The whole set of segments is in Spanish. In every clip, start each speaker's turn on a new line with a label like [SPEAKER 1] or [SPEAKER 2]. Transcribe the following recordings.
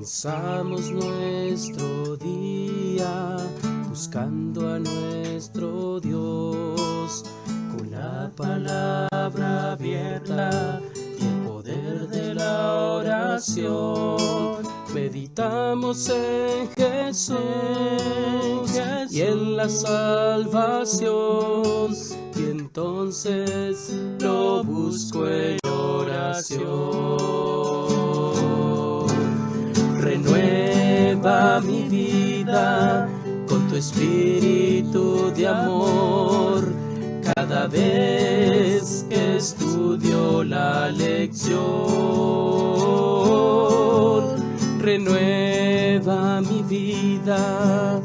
[SPEAKER 1] Comenzamos nuestro día buscando a nuestro Dios, con la palabra abierta y el poder de la oración. Meditamos en Jesús y en la salvación, y entonces lo busco en oración. Renueva mi vida con tu espíritu de amor, cada vez que estudio la lección. Renueva mi vida,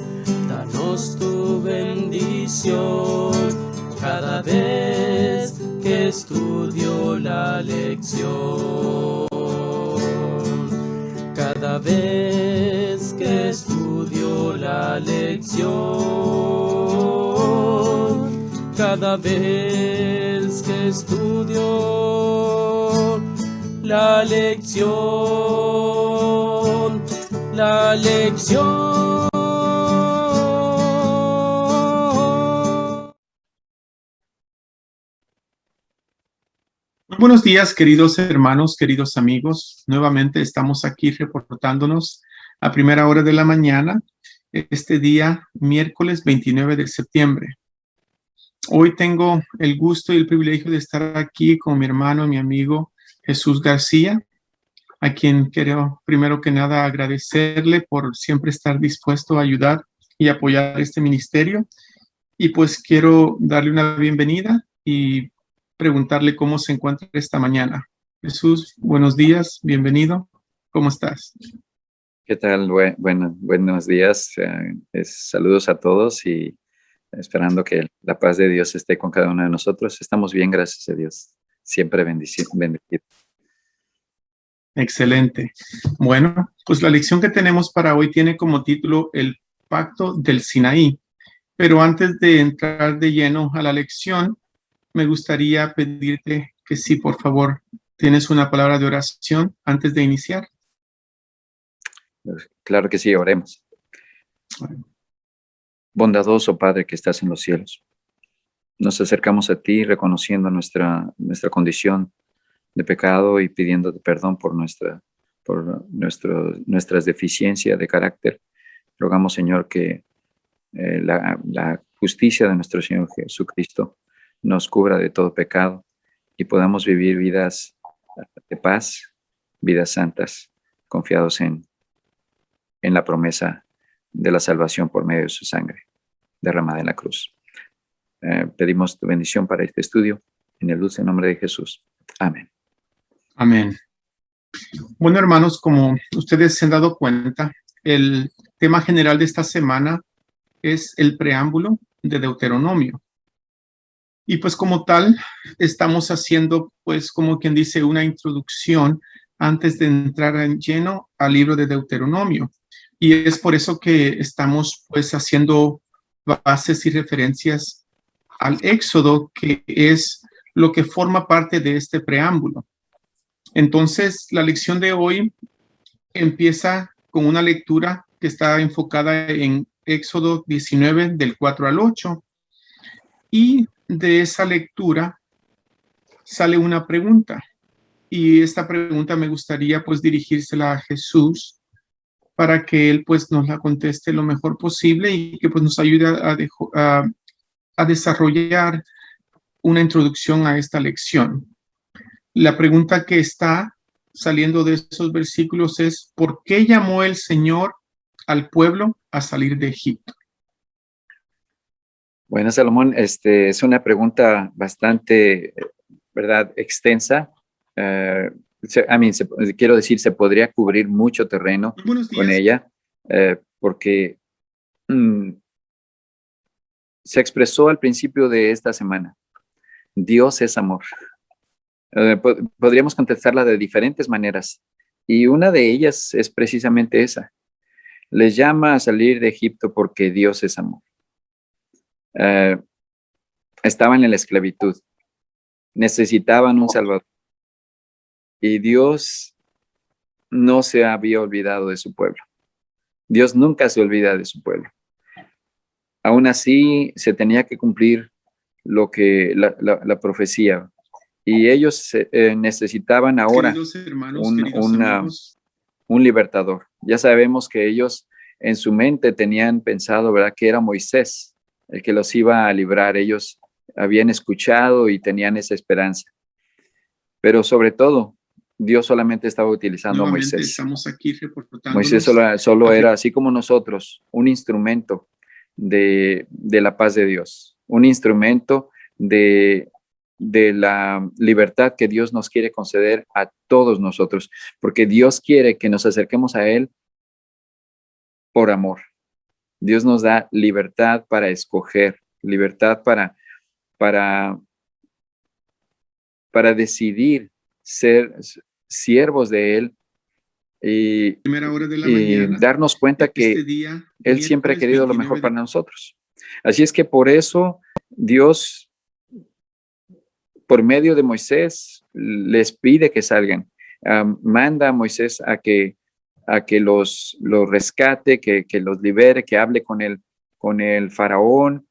[SPEAKER 1] danos tu bendición, cada vez que estudio la lección. Cada vez que estudio la lección, cada vez que estudio la lección, la lección.
[SPEAKER 2] Muy buenos días, queridos hermanos, queridos amigos. Nuevamente estamos aquí reportándonos a primera hora de la mañana, este día, miércoles 29 de septiembre. Hoy tengo el gusto y el privilegio de estar aquí con mi hermano y mi amigo Jesús García, a quien quiero primero que nada agradecerle por siempre estar dispuesto a ayudar y apoyar este ministerio. Y pues quiero darle una bienvenida y preguntarle cómo se encuentra esta mañana. Jesús, buenos días, bienvenido. ¿Cómo estás?
[SPEAKER 3] ¿Qué tal? Buenos días. Saludos a todos y esperando que la paz de Dios esté con cada uno de nosotros. Estamos bien, gracias a Dios. Siempre bendecido.
[SPEAKER 2] Excelente. Bueno, pues la lección que tenemos para hoy tiene como título El Pacto del Sinaí. Pero antes de entrar de lleno a la lección, me gustaría pedirte que sí, por favor, tienes una palabra de oración antes de iniciar.
[SPEAKER 3] Claro que sí, oremos. Bondadoso Padre que estás en los cielos, nos acercamos a ti reconociendo nuestra condición de pecado y pidiéndote perdón por nuestras deficiencias de carácter. Rogamos, Señor, que la justicia de nuestro Señor Jesucristo nos cubra de todo pecado y podamos vivir vidas de paz, vidas santas, confiados en la promesa de la salvación por medio de su sangre derramada en la cruz. Pedimos tu bendición para este estudio en el dulce nombre de Jesús. Amén.
[SPEAKER 2] Amén. Bueno, hermanos, como ustedes se han dado cuenta, el tema general de esta semana es el preámbulo de Deuteronomio. Y pues como tal, estamos haciendo, pues como quien dice, una introducción antes de entrar en lleno al libro de Deuteronomio. Y es por eso que estamos pues haciendo bases y referencias al Éxodo, que es lo que forma parte de este preámbulo. Entonces, la lección de hoy empieza con una lectura que está enfocada en Éxodo 19, del 4 al 8. Y de esa lectura sale una pregunta. Y esta pregunta me gustaría pues dirigírsela a Jesús para que él pues nos la conteste lo mejor posible y que pues nos ayude a desarrollar una introducción a esta lección. La pregunta que está saliendo de esos versículos es: ¿por qué llamó el Señor al pueblo a salir de Egipto?
[SPEAKER 3] Bueno, Salomón, es una pregunta bastante, ¿verdad?, extensa. Quiero decir, se podría cubrir mucho terreno con ella, porque se expresó al principio de esta semana. Dios es amor. Podríamos contestarla de diferentes maneras, y una de ellas es precisamente esa. Les llama a salir de Egipto porque Dios es amor. Estaban en la esclavitud, necesitaban un Salvador, y Dios no se había olvidado de su pueblo. Dios nunca se olvida de su pueblo. Aún así, se tenía que cumplir lo que la profecía. Y ellos necesitaban ahora
[SPEAKER 2] Queridos hermanos,
[SPEAKER 3] un,
[SPEAKER 2] queridos
[SPEAKER 3] una-
[SPEAKER 2] amigos,
[SPEAKER 3] un libertador. Ya sabemos que ellos en su mente tenían pensado, ¿verdad?, que era Moisés el que los iba a librar. Ellos habían escuchado y tenían esa esperanza. Pero sobre todo, Dios solamente estaba utilizando a
[SPEAKER 2] nuevamente
[SPEAKER 3] Moisés.
[SPEAKER 2] estamos aquí
[SPEAKER 3] Moisés
[SPEAKER 2] reportándonos.
[SPEAKER 3] solo era, así como nosotros, un instrumento de la paz de Dios, un instrumento de la libertad que Dios nos quiere conceder a todos nosotros, porque Dios quiere que nos acerquemos a Él por amor. Dios nos da libertad para escoger, libertad para, para decidir ser siervos de Él y,
[SPEAKER 2] Primera hora de la
[SPEAKER 3] y
[SPEAKER 2] mañana,
[SPEAKER 3] darnos cuenta que
[SPEAKER 2] este día,
[SPEAKER 3] Él siempre ha
[SPEAKER 2] miércoles
[SPEAKER 3] querido lo
[SPEAKER 2] 29
[SPEAKER 3] mejor
[SPEAKER 2] de
[SPEAKER 3] para nosotros. Así es que por eso Dios, por medio de Moisés, les pide que salgan. Manda a Moisés a que los rescate, que los libere, que hable con el faraón.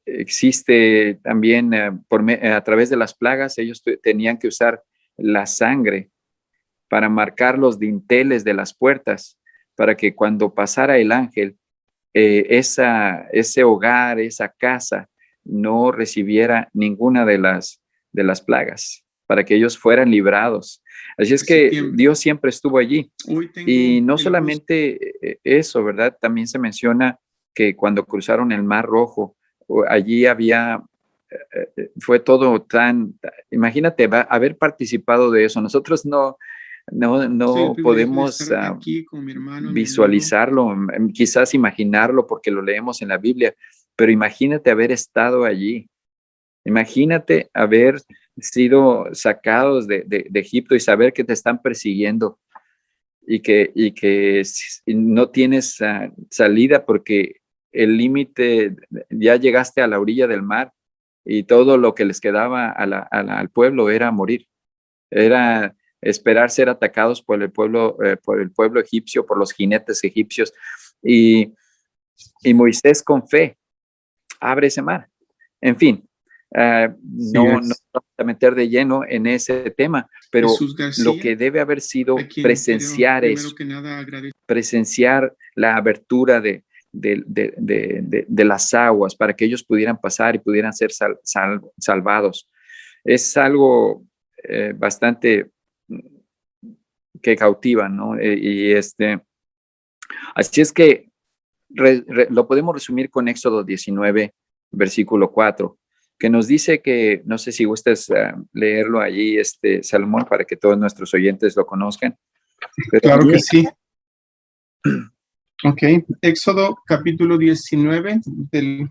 [SPEAKER 3] Existe también a través de las plagas, ellos tenían que usar la sangre para marcar los dinteles de las puertas, para que cuando pasara el ángel, ese hogar, esa casa, no recibiera ninguna de las plagas, para que ellos fueran librados. Así es que
[SPEAKER 2] septiembre.
[SPEAKER 3] Dios siempre estuvo allí.
[SPEAKER 2] Hoy tengo
[SPEAKER 3] Y no
[SPEAKER 2] el
[SPEAKER 3] solamente eso, ¿verdad? También se menciona que cuando cruzaron el Mar Rojo, allí había, fue todo imagínate, haber participado de eso. Nosotros no
[SPEAKER 2] Soy el privilegio de
[SPEAKER 3] podemos
[SPEAKER 2] estar aquí con mi hermano, mi amigo.
[SPEAKER 3] visualizarlo, quizás imaginarlo porque lo leemos en la Biblia, pero imagínate haber estado allí. Imagínate haber sido sacados de Egipto y saber que te están persiguiendo y que no tienes salida porque el límite, ya llegaste a la orilla del mar y todo lo que les quedaba al pueblo era morir, era esperar ser atacados por el pueblo egipcio, por los jinetes egipcios. Y Moisés con fe abre ese mar. En fin, no vamos a meter de lleno en ese tema, pero
[SPEAKER 2] García,
[SPEAKER 3] lo que debe haber sido presenciar eso, presenciar la abertura de las aguas para que ellos pudieran pasar y pudieran ser salvados. Es algo bastante que cautiva, ¿no? Así es que lo podemos resumir con Éxodo 19, versículo 4, que nos dice que, no sé si gustas leerlo allí, Salomón, para que todos nuestros oyentes lo conozcan. Pero
[SPEAKER 2] claro que sí. Ok, Éxodo capítulo 19, el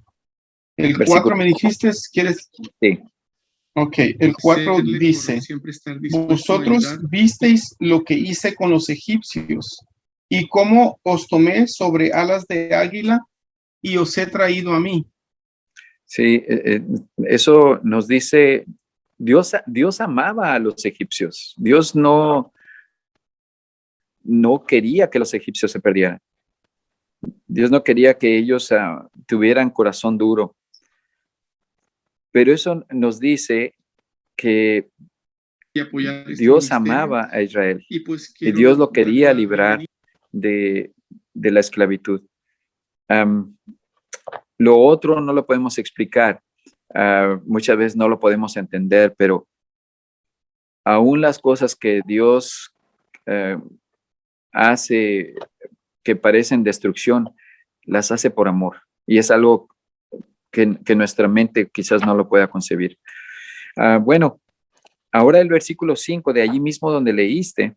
[SPEAKER 2] 4 me dijiste, ¿quieres?
[SPEAKER 3] Sí.
[SPEAKER 2] Ok, el 4 dice, vosotros visteis lo que hice con los egipcios y cómo os tomé sobre alas de águila y os he traído a mí.
[SPEAKER 3] Sí, eso nos dice, Dios amaba a los egipcios. Dios no quería que los egipcios se perdieran. Dios no quería que ellos tuvieran corazón duro. Pero eso nos dice que Dios amaba a Israel y Dios lo quería librar de la esclavitud. Lo otro no lo podemos explicar, muchas veces no lo podemos entender, pero aún las cosas que Dios hace que parecen destrucción, las hace por amor. Y es algo que nuestra mente quizás no lo pueda concebir. Bueno, ahora el versículo 5 de allí mismo donde leíste,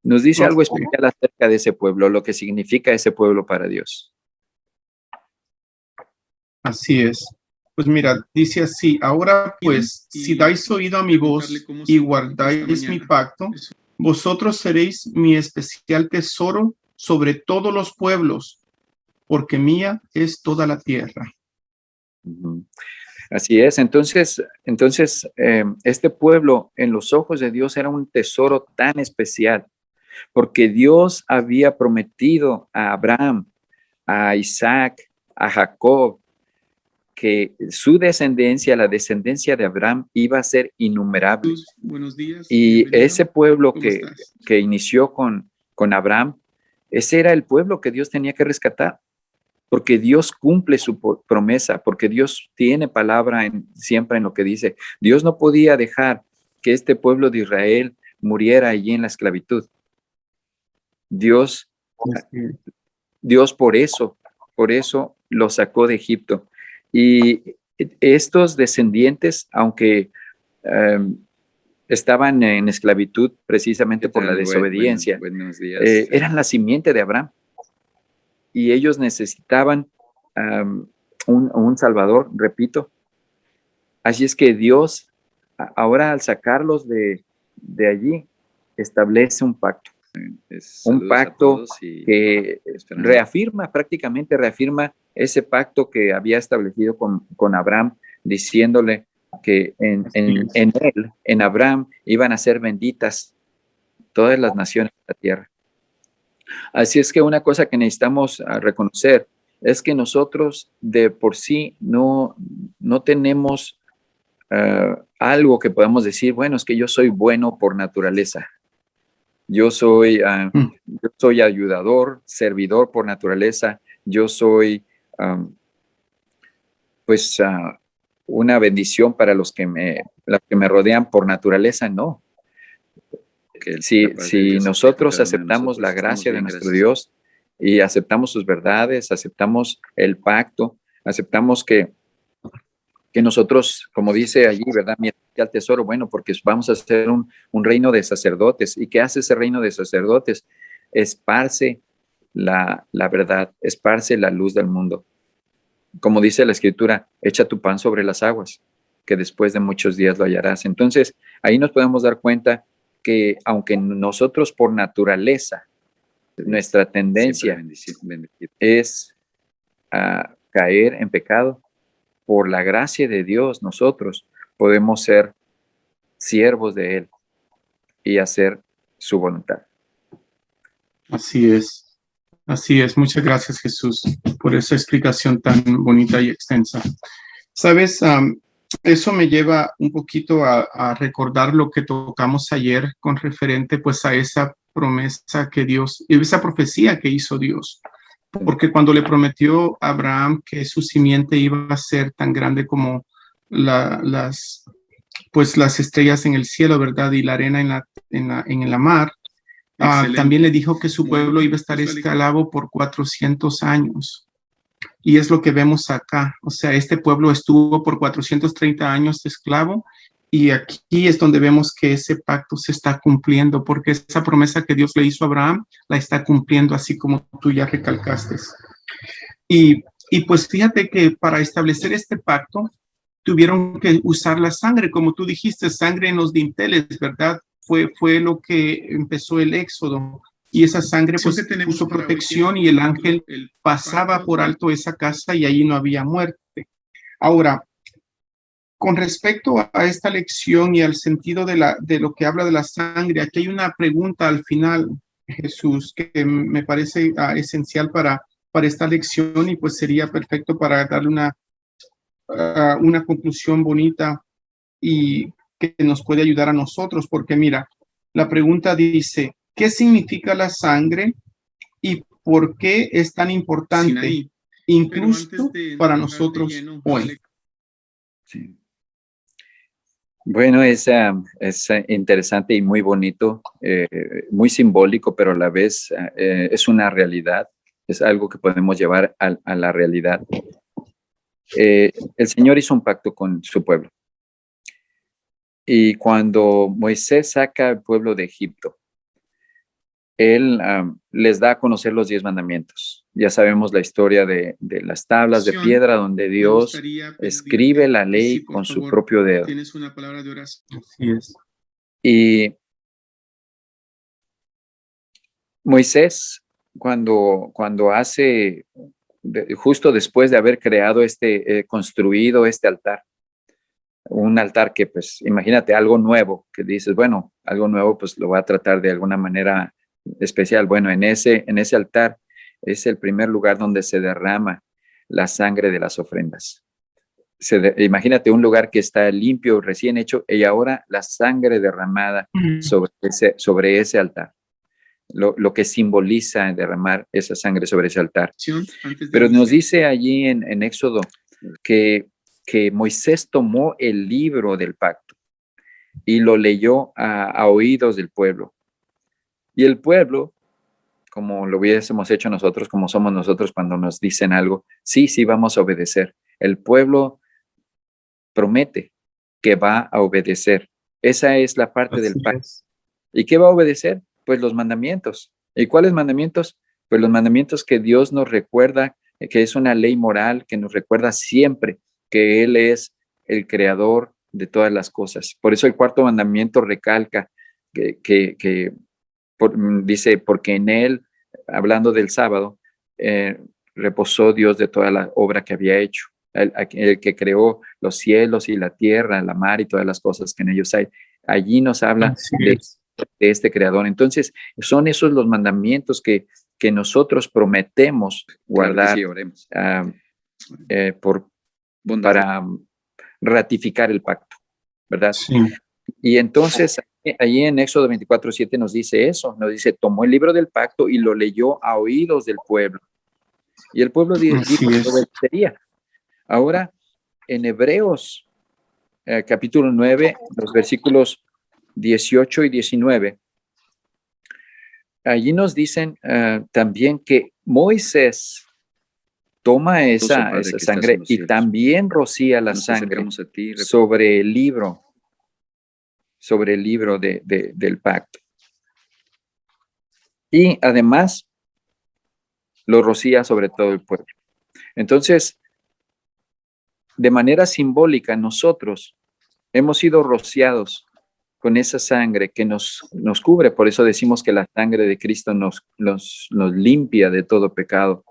[SPEAKER 3] nos dice algo especial acerca de ese pueblo, lo que significa ese pueblo para Dios.
[SPEAKER 2] Así es. Pues mira, dice así, ahora pues, si dais oído a mi voz y guardáis mi pacto, vosotros seréis mi especial tesoro sobre todos los pueblos, porque mía es toda la tierra.
[SPEAKER 3] Así es. Entonces, este pueblo en los ojos de Dios era un tesoro tan especial, porque Dios había prometido a Abraham, a Isaac, a Jacob, que su descendencia, la descendencia de Abraham, iba a ser innumerable.
[SPEAKER 2] Buenos días.
[SPEAKER 3] Y
[SPEAKER 2] Bienvenido.
[SPEAKER 3] ese pueblo
[SPEAKER 2] ¿Cómo
[SPEAKER 3] que,
[SPEAKER 2] estás?
[SPEAKER 3] que inició con Abraham, ese era el pueblo que Dios tenía que rescatar, porque Dios cumple su promesa, porque Dios tiene palabra siempre en lo que dice. Dios no podía dejar que este pueblo de Israel muriera allí en la esclavitud. Dios por eso lo sacó de Egipto. Y estos descendientes, aunque estaban en esclavitud precisamente por la desobediencia,
[SPEAKER 1] Buenos días.
[SPEAKER 3] eran la simiente de Abraham. Y ellos necesitaban un Salvador, repito. Así es que Dios, ahora al sacarlos de allí, establece un pacto. Un pacto que prácticamente reafirma ese pacto que había establecido con Abraham, diciéndole que en él, en Abraham, iban a ser benditas todas las naciones de la tierra. Así es que una cosa que necesitamos reconocer es que nosotros de por sí no tenemos algo que podamos decir, bueno, es que yo soy bueno por naturaleza. Yo soy ayudador, servidor por naturaleza. Yo soy, una bendición para los que me rodean por naturaleza. No. Si nosotros aceptamos la gracia de nuestro Dios y aceptamos sus verdades, aceptamos el pacto, aceptamos que nosotros, como dice allí, ¿verdad? Mi al tesoro, bueno, porque vamos a hacer un reino de sacerdotes. ¿Y qué hace ese reino de sacerdotes? Esparce la verdad, esparce la luz del mundo. Como dice la Escritura, echa tu pan sobre las aguas, que después de muchos días lo hallarás. Entonces, ahí nos podemos dar cuenta que aunque nosotros por naturaleza, nuestra tendencia es a caer en pecado, por la gracia de Dios nosotros podemos ser siervos de Él y hacer su voluntad.
[SPEAKER 2] Así es. Así es. Muchas gracias, Jesús, por esa explicación tan bonita y extensa. Sabes, eso me lleva un poquito a recordar lo que tocamos ayer con referente pues a esa promesa que Dios, esa profecía que hizo Dios. Porque cuando le prometió a Abraham que su simiente iba a ser tan grande como las estrellas en el cielo, ¿verdad? Y la arena en la mar, también le dijo que su pueblo iba a estar esclavo por 400 años. Y es lo que vemos acá. O sea, este pueblo estuvo por 430 años esclavo y aquí es donde vemos que ese pacto se está cumpliendo porque esa promesa que Dios le hizo a Abraham la está cumpliendo, así como tú ya recalcaste. Y pues fíjate que para establecer este pacto tuvieron que usar la sangre, como tú dijiste, sangre en los dinteles, ¿verdad? Fue lo que empezó el éxodo. Y esa sangre pues puso protección y el ángel pasaba por alto esa casa y allí no había muerte. Ahora, con respecto a esta lección y al sentido de lo que habla de la sangre, aquí hay una pregunta al final, Jesús, que me parece esencial para esta lección y pues sería perfecto para darle una conclusión bonita y que nos puede ayudar a nosotros, porque mira, la pregunta dice, ¿qué significa la sangre y por qué es tan importante, incluso para nosotros hoy?
[SPEAKER 3] Sí. Bueno, es interesante y muy bonito, muy simbólico, pero a la vez es una realidad, es algo que podemos llevar a la realidad. El Señor hizo un pacto con su pueblo. Y cuando Moisés saca al pueblo de Egipto, Él les da a conocer los 10 mandamientos. Ya sabemos la historia de las tablas de piedra donde Dios escribe la ley con su propio dedo.
[SPEAKER 2] Tienes una palabra de oración. Así es.
[SPEAKER 3] Y Moisés, cuando hace, justo después de haber creado construido este altar, un altar que, pues, imagínate algo nuevo, que dices, bueno, algo nuevo, pues lo voy a tratar de alguna manera especial. Bueno, en ese altar es el primer lugar donde se derrama la sangre de las ofrendas. Imagínate un lugar que está limpio, recién hecho, y ahora la sangre derramada sobre ese altar. Lo que simboliza derramar esa sangre sobre ese altar. Pero nos dice allí en Éxodo que Moisés tomó el libro del pacto y lo leyó a oídos del pueblo. Y el pueblo, como lo hubiésemos hecho nosotros, como somos nosotros cuando nos dicen algo, sí, vamos a obedecer. El pueblo promete que va a obedecer. Esa es la parte del pacto. ¿Y qué va a obedecer? Pues los mandamientos. ¿Y cuáles mandamientos? Pues los mandamientos que Dios nos recuerda, que es una ley moral, que nos recuerda siempre que Él es el creador de todas las cosas. Por eso el cuarto mandamiento recalca dice, porque en Él, hablando del sábado, reposó Dios de toda la obra que había hecho. El que creó los cielos y la tierra, la mar y todas las cosas que en ellos hay. Allí nos habla de este creador. Entonces, son esos los mandamientos que nosotros prometemos guardar, claro que sí, para ratificar el pacto, ¿verdad?
[SPEAKER 2] Sí.
[SPEAKER 3] Y entonces, allí en Éxodo 24:7 nos dice eso, nos dice, tomó el libro del pacto y lo leyó a oídos del pueblo. Y el pueblo dijo que obedecería. Ahora, en Hebreos capítulo 9, los versículos 18 y 19, allí nos dicen también que Moisés toma esa sangre y también rocía la sangre sobre el libro del pacto. Y además lo rocía sobre todo el pueblo. Entonces, de manera simbólica, nosotros hemos sido rociados con esa sangre que nos cubre. Por eso decimos que la sangre de Cristo nos limpia de todo pecado.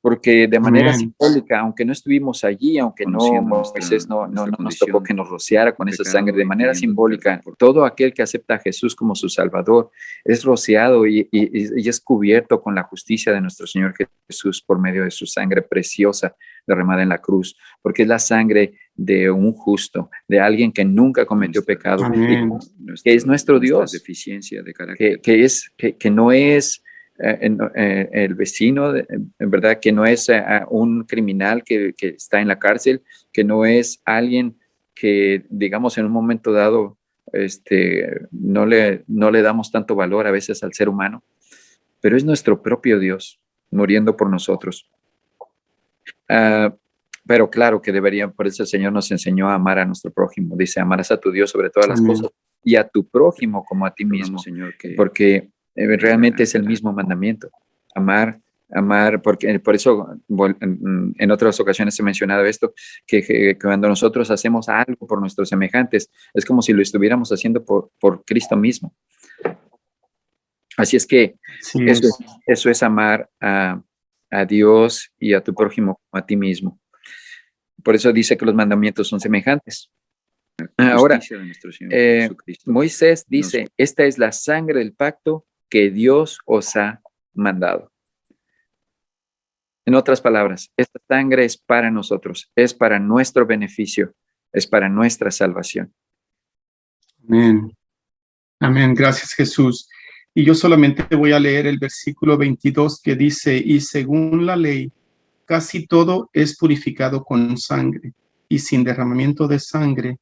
[SPEAKER 3] Porque de manera simbólica, aunque no estuvimos allí, aunque Moisés no nos tocó que nos rociara con esa sangre, de manera simbólica, todo aquel que acepta a Jesús como su Salvador es rociado y es cubierto con la justicia de nuestro Señor Jesús por medio de su sangre preciosa derramada en la cruz, porque es la sangre de un justo, de alguien que nunca cometió pecado, que es nuestro Dios, que no es el vecino, en verdad, que no es un criminal que está en la cárcel, que no es alguien que, digamos, en un momento dado, no le damos tanto valor a veces al ser humano, pero es nuestro propio Dios muriendo por nosotros. Pero claro que por eso el Señor nos enseñó a amar a nuestro prójimo. Dice, amarás a tu Dios sobre todas las cosas y a tu prójimo como a ti mismo, Señor, porque realmente es el mismo mandamiento, amar, porque por eso en otras ocasiones he mencionado esto, que cuando nosotros hacemos algo por nuestros semejantes, es como si lo estuviéramos haciendo por Cristo mismo. Así es que eso es amar a Dios y a tu prójimo como a ti mismo. Por eso dice que los mandamientos son semejantes. Ahora, Moisés dice, esta es la sangre del pacto que Dios os ha mandado. En otras palabras, esta sangre es para nosotros, es para nuestro beneficio, es para nuestra salvación.
[SPEAKER 2] Amén. Amén. Gracias, Jesús. Y yo solamente voy a leer el versículo 22 que dice, y según la ley, casi todo es purificado con sangre, y sin derramamiento de sangre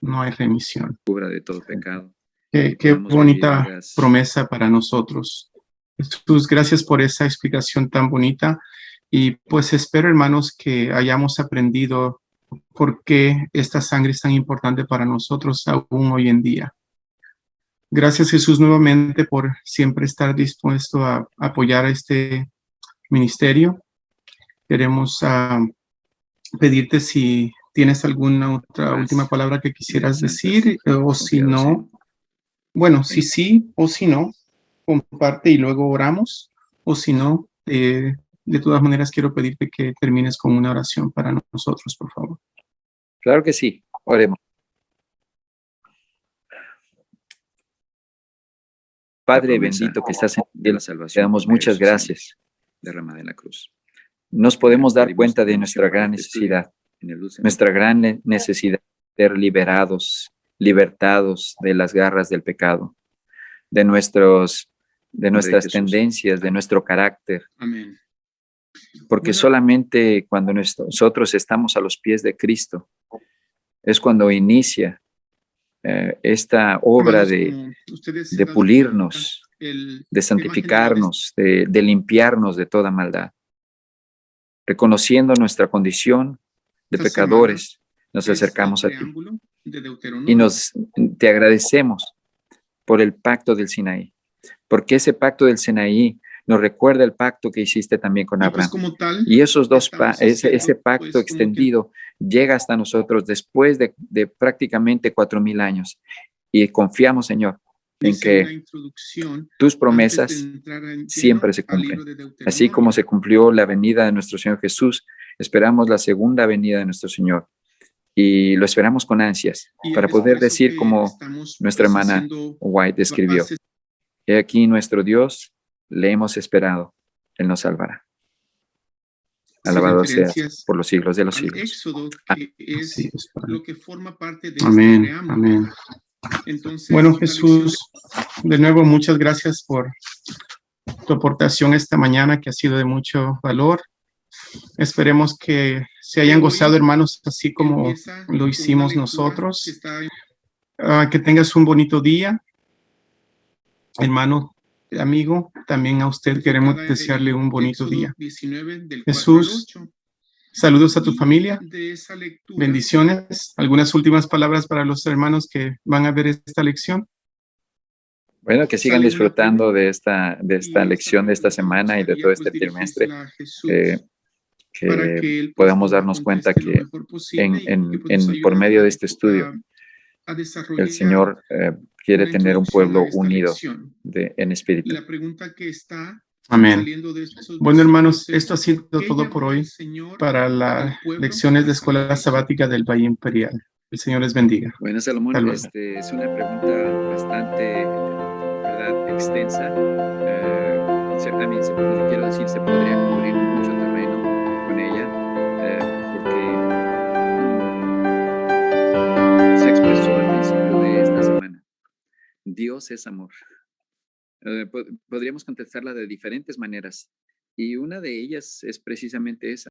[SPEAKER 2] no hay remisión.
[SPEAKER 3] Cubra de todo pecado.
[SPEAKER 2] Qué bonita promesa para nosotros. Jesús, gracias por esa explicación tan bonita. Y pues espero, hermanos, que hayamos aprendido por qué esta sangre es tan importante para nosotros aún hoy en día. Gracias, Jesús, nuevamente por siempre estar dispuesto a apoyar este ministerio. Queremos pedirte si tienes alguna otra última palabra que quisieras decir, o si no, bueno, si sí o si no, comparte y luego oramos, o si no, de todas maneras quiero pedirte que termines con una oración para nosotros, por favor.
[SPEAKER 3] Claro que sí. Oremos. Padre bendito que estás en el cielo, te damos muchas gracias.
[SPEAKER 4] Derramada en la cruz.
[SPEAKER 3] Nos podemos dar cuenta de nuestra gran necesidad, nuestra gran necesidad de ser liberados, libertados de las garras del pecado, de nuestras
[SPEAKER 4] Jesús.
[SPEAKER 3] tendencias, de nuestro carácter,
[SPEAKER 2] Amén.
[SPEAKER 3] porque
[SPEAKER 2] Bueno.
[SPEAKER 3] solamente cuando nosotros estamos a los pies de Cristo es cuando inicia esta obra
[SPEAKER 2] Hermanos,
[SPEAKER 3] de
[SPEAKER 2] como ustedes se han dado
[SPEAKER 3] pulirnos,
[SPEAKER 2] cuenta, el
[SPEAKER 3] de
[SPEAKER 2] tema
[SPEAKER 3] santificarnos, de limpiarnos de toda maldad. Reconociendo nuestra condición de
[SPEAKER 2] Esta
[SPEAKER 3] pecadores, nos
[SPEAKER 2] general es
[SPEAKER 3] acercamos
[SPEAKER 2] el
[SPEAKER 3] a ti
[SPEAKER 2] preámbulo de Deuteronomio.
[SPEAKER 3] y te agradecemos por el pacto del Sinaí, porque ese pacto del Sinaí nos recuerda el pacto que hiciste también con
[SPEAKER 2] Y pues
[SPEAKER 3] Abraham.
[SPEAKER 2] como tal,
[SPEAKER 3] Y esos dos,
[SPEAKER 2] estamos
[SPEAKER 3] ese
[SPEAKER 2] haciendo,
[SPEAKER 3] pacto
[SPEAKER 2] pues, como que
[SPEAKER 3] extendido llega hasta nosotros después de prácticamente 4,000 años. Y confiamos, Señor, en
[SPEAKER 2] hice una
[SPEAKER 3] que
[SPEAKER 2] introducción
[SPEAKER 3] tus
[SPEAKER 2] antes de
[SPEAKER 3] promesas
[SPEAKER 2] entrar en lleno
[SPEAKER 3] siempre se
[SPEAKER 2] al
[SPEAKER 3] cumplen.
[SPEAKER 2] libro de Deuteronomio.
[SPEAKER 3] Así como se cumplió la venida de nuestro Señor Jesús, esperamos la segunda venida de nuestro Señor. Y lo esperamos con ansias
[SPEAKER 2] Y
[SPEAKER 3] para
[SPEAKER 2] es por
[SPEAKER 3] poder
[SPEAKER 2] eso
[SPEAKER 3] decir
[SPEAKER 2] que
[SPEAKER 3] como
[SPEAKER 2] estamos,
[SPEAKER 3] nuestra
[SPEAKER 2] pues,
[SPEAKER 3] hermana
[SPEAKER 2] haciendo
[SPEAKER 3] White escribió:
[SPEAKER 2] bases
[SPEAKER 3] He aquí nuestro Dios, le hemos esperado, Él nos salvará.
[SPEAKER 2] y
[SPEAKER 3] Alabado sea
[SPEAKER 2] referencias
[SPEAKER 3] por los siglos de los
[SPEAKER 2] al
[SPEAKER 3] siglos.
[SPEAKER 2] Éxodo,
[SPEAKER 3] Amén.
[SPEAKER 2] que es Así es, Padre. lo que forma parte de este Amén, preámbulo. amén. Entonces, Bueno, la lección Jesús, de nuevo, muchas gracias por tu aportación esta mañana, que ha sido de mucho valor. Esperemos que se hayan gozado, hermanos, así como empieza lo con una hicimos lectura nosotros. que está Que tengas un bonito día, hermano, amigo. También a usted queremos
[SPEAKER 4] enfocada
[SPEAKER 2] desearle
[SPEAKER 4] en
[SPEAKER 2] un bonito
[SPEAKER 4] Éxodo
[SPEAKER 2] día.
[SPEAKER 4] 19 del 4 al
[SPEAKER 2] Jesús,
[SPEAKER 4] 8.
[SPEAKER 2] saludos a tu
[SPEAKER 4] Y
[SPEAKER 2] familia,
[SPEAKER 4] de esa lectura,
[SPEAKER 2] bendiciones. Algunas últimas palabras para los hermanos que van a ver esta lección.
[SPEAKER 3] Bueno, que sigan
[SPEAKER 2] Sale una
[SPEAKER 3] disfrutando
[SPEAKER 2] pregunta,
[SPEAKER 3] de esta
[SPEAKER 2] y esta
[SPEAKER 3] lección de esta
[SPEAKER 2] pregunta me
[SPEAKER 3] semana y de
[SPEAKER 2] gustaría,
[SPEAKER 3] todo
[SPEAKER 2] pues,
[SPEAKER 3] este trimestre,
[SPEAKER 2] dirigírsela a Jesús, para
[SPEAKER 3] que
[SPEAKER 2] que él, pues,
[SPEAKER 3] podamos
[SPEAKER 2] nos la
[SPEAKER 3] darnos cuenta
[SPEAKER 2] conteste lo
[SPEAKER 3] que
[SPEAKER 2] mejor posible y que, pues, nos
[SPEAKER 3] por
[SPEAKER 2] ayude
[SPEAKER 3] medio
[SPEAKER 2] a
[SPEAKER 3] de este estudio,
[SPEAKER 2] desarrollar
[SPEAKER 3] el Señor quiere
[SPEAKER 2] una
[SPEAKER 3] tener un
[SPEAKER 2] introducción a
[SPEAKER 3] pueblo
[SPEAKER 2] esta
[SPEAKER 3] unido
[SPEAKER 2] lección.
[SPEAKER 3] en espíritu.
[SPEAKER 2] La pregunta que está
[SPEAKER 5] Amén.
[SPEAKER 2] saliendo de estos
[SPEAKER 5] Bueno, hermanos,
[SPEAKER 2] versículos es,
[SPEAKER 5] esto ha sido
[SPEAKER 2] ¿por qué
[SPEAKER 5] todo por
[SPEAKER 2] llamó
[SPEAKER 5] hoy
[SPEAKER 2] el Señor
[SPEAKER 5] para
[SPEAKER 2] al
[SPEAKER 5] las
[SPEAKER 2] pueblo
[SPEAKER 5] lecciones de
[SPEAKER 2] a
[SPEAKER 5] Escuela
[SPEAKER 2] sacrificio?
[SPEAKER 5] Sabática del Valle Imperial. El Señor les bendiga.
[SPEAKER 3] Bueno, Salomón,
[SPEAKER 5] Hasta luego.
[SPEAKER 3] es una pregunta bastante, ¿verdad?, extensa. También quiero decir, se podría cubrir mucho terreno con ella, porque se expresó al principio de esta semana. Dios es amor. Podríamos contestarla de diferentes maneras, y una de ellas es precisamente esa.